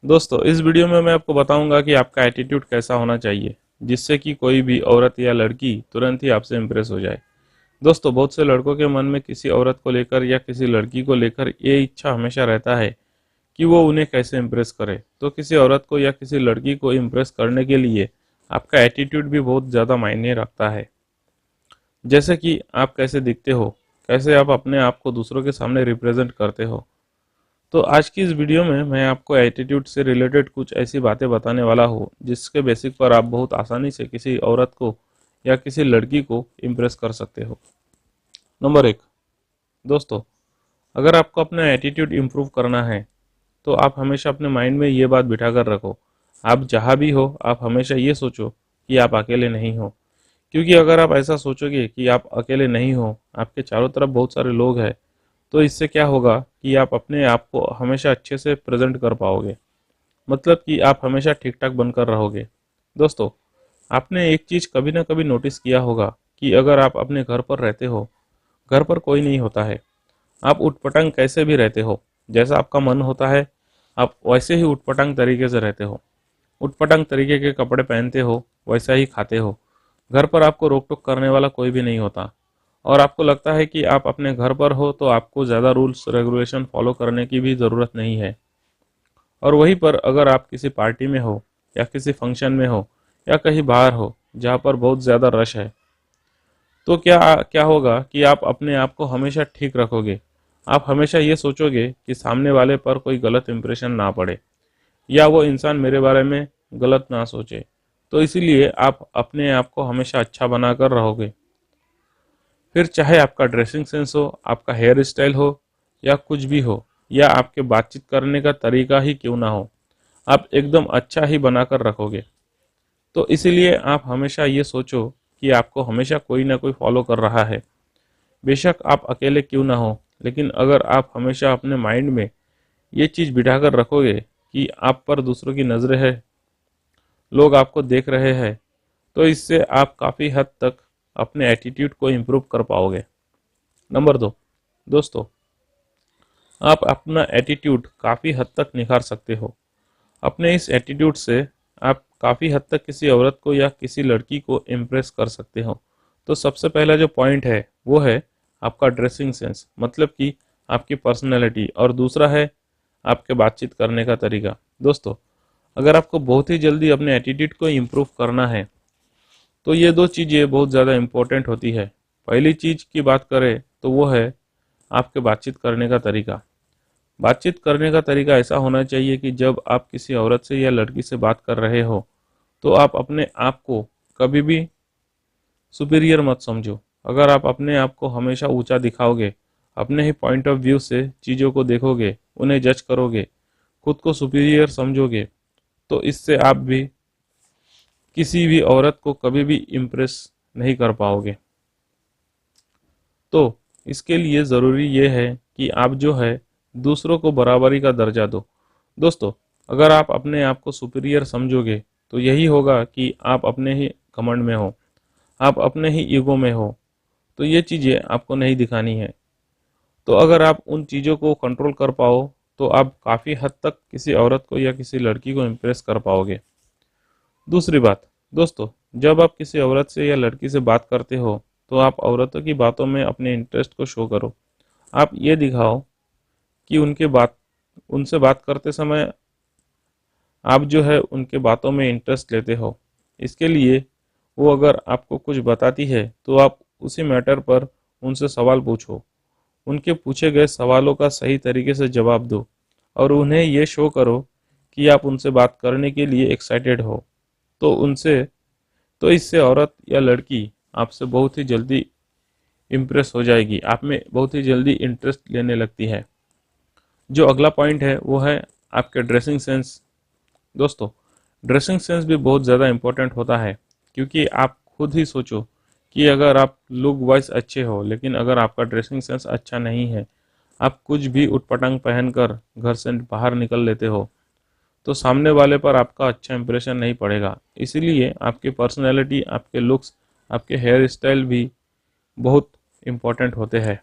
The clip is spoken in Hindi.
दोस्तों, इस वीडियो में मैं आपको बताऊंगा कि आपका एटीट्यूड कैसा होना चाहिए जिससे कि कोई भी औरत या लड़की तुरंत ही आपसे इम्प्रेस हो जाए। दोस्तों, बहुत से लड़कों के मन में किसी औरत को लेकर या किसी लड़की को लेकर ये इच्छा हमेशा रहता है कि वो उन्हें कैसे इम्प्रेस करे। तो किसी औरत को या किसी लड़की को इम्प्रेस करने के लिए आपका एटीट्यूड भी बहुत ज़्यादा मायने रखता है। जैसे कि आप कैसे दिखते हो, कैसे आप अपने आप को दूसरों के सामने रिप्रेजेंट करते हो। तो आज की इस वीडियो में मैं आपको एटीट्यूड से रिलेटेड कुछ ऐसी बातें बताने वाला हूँ जिसके बेसिक पर आप बहुत आसानी से किसी औरत को या किसी लड़की को इम्प्रेस कर सकते हो। नंबर 1। दोस्तों, अगर आपको अपना एटीट्यूड इम्प्रूव करना है तो आप हमेशा अपने माइंड में ये बात बिठा कर रखो, आप जहाँ भी हो आप हमेशा ये सोचो कि आप अकेले नहीं हो। क्योंकि अगर आप ऐसा सोचोगे कि आप अकेले नहीं हो, आपके चारों तरफ बहुत सारे लोग हैं, तो इससे क्या होगा कि आप अपने आप को हमेशा अच्छे से प्रेजेंट कर पाओगे। मतलब कि आप हमेशा ठीक ठाक बनकर रहोगे। दोस्तों, आपने एक चीज़ कभी ना कभी नोटिस किया होगा कि अगर आप अपने घर पर रहते हो, घर पर कोई नहीं होता है, आप उटपटांग कैसे भी रहते हो, जैसा आपका मन होता है आप वैसे ही उटपटांग तरीके से रहते हो, उटपटांग तरीके के कपड़े पहनते हो, वैसा ही खाते हो। घर पर आपको रोक टोक करने वाला कोई भी नहीं होता और आपको लगता है कि आप अपने घर पर हो तो आपको ज़्यादा रूल्स रेगुलेशन फॉलो करने की भी ज़रूरत नहीं है। और वहीं पर अगर आप किसी पार्टी में हो या किसी फंक्शन में हो या कहीं बाहर हो जहाँ पर बहुत ज़्यादा रश है, तो क्या क्या होगा कि आप अपने आप को हमेशा ठीक रखोगे। आप हमेशा ये सोचोगे कि सामने वाले पर कोई गलत इंप्रेशन ना पड़े या वो इंसान मेरे बारे में गलत ना सोचे। तो इसीलिए आप अपने आप को हमेशा अच्छा बनाकर रहोगे। फिर चाहे आपका ड्रेसिंग सेंस हो, आपका हेयर स्टाइल हो या कुछ भी हो, या आपके बातचीत करने का तरीका ही क्यों ना हो, आप एकदम अच्छा ही बनाकर रखोगे। तो इसीलिए आप हमेशा ये सोचो कि आपको हमेशा कोई ना कोई फॉलो कर रहा है। बेशक आप अकेले क्यों ना हो, लेकिन अगर आप हमेशा अपने माइंड में ये चीज़ बिठाकर रखोगे कि आप पर दूसरों की नज़रें हैं, लोग आपको देख रहे हैं, तो इससे आप काफ़ी हद तक अपने एटीट्यूड को इम्प्रूव कर पाओगे। नंबर 2। दोस्तों, आप अपना एटीट्यूड काफ़ी हद तक निखार सकते हो। अपने इस एटीट्यूड से आप काफ़ी हद तक किसी औरत को या किसी लड़की को इम्प्रेस कर सकते हो। तो सबसे पहला जो पॉइंट है वो है आपका ड्रेसिंग सेंस, मतलब कि आपकी पर्सनैलिटी, और दूसरा है आपके बातचीत करने का तरीका। दोस्तों, अगर आपको बहुत ही जल्दी अपने एटीट्यूड को इम्प्रूव करना है तो ये दो चीज़ें बहुत ज़्यादा इम्पोर्टेंट होती है। पहली चीज़ की बात करें तो वो है आपके बातचीत करने का तरीका। बातचीत करने का तरीका ऐसा होना चाहिए कि जब आप किसी औरत से या लड़की से बात कर रहे हो तो आप अपने आप को कभी भी सुपीरियर मत समझो। अगर आप अपने आप को हमेशा ऊंचा दिखाओगे, अपने ही पॉइंट ऑफ व्यू से चीज़ों को देखोगे, उन्हें जज करोगे, खुद को सुपीरियर समझोगे, तो इससे आप भी किसी भी औरत को कभी भी इम्प्रेस नहीं कर पाओगे। तो इसके लिए ज़रूरी ये है कि आप जो है दूसरों को बराबरी का दर्जा दो। दोस्तों, अगर आप अपने आप को सुपीरियर समझोगे तो यही होगा कि आप अपने ही घमंड में हो, आप अपने ही ईगो में हो। तो ये चीज़ें आपको नहीं दिखानी है। तो अगर आप उन चीज़ों को कंट्रोल कर पाओ तो आप काफ़ी हद तक किसी औरत को या किसी लड़की को इम्प्रेस कर पाओगे। दूसरी बात, दोस्तों, जब आप किसी औरत से या लड़की से बात करते हो तो आप औरतों की बातों में अपने इंटरेस्ट को शो करो। आप ये दिखाओ कि उनसे बात करते समय आप जो है उनके बातों में इंटरेस्ट लेते हो। इसके लिए वो अगर आपको कुछ बताती है तो आप उसी मैटर पर उनसे सवाल पूछो, उनके पूछे गए सवालों का सही तरीके से जवाब दो और उन्हें ये शो करो कि आप उनसे बात करने के लिए एक्साइटेड हो। तो उनसे तो इससे औरत या लड़की आपसे बहुत ही जल्दी इम्प्रेस हो जाएगी, आप में बहुत ही जल्दी इंटरेस्ट लेने लगती है। जो अगला पॉइंट है वो है आपके ड्रेसिंग सेंस। दोस्तों, ड्रेसिंग सेंस भी बहुत ज़्यादा इम्पोर्टेंट होता है, क्योंकि आप खुद ही सोचो कि अगर आप लुक वाइज अच्छे हो लेकिन अगर आपका ड्रेसिंग सेंस अच्छा नहीं है, आप कुछ भी उटपटांग पहनकर घर से बाहर निकल लेते हो, तो सामने वाले पर आपका अच्छा इंप्रेशन नहीं पड़ेगा। इसीलिए आपकी पर्सनैलिटी, आपके लुक्स, आपके हेयर स्टाइल भी बहुत इम्पोर्टेंट होते हैं।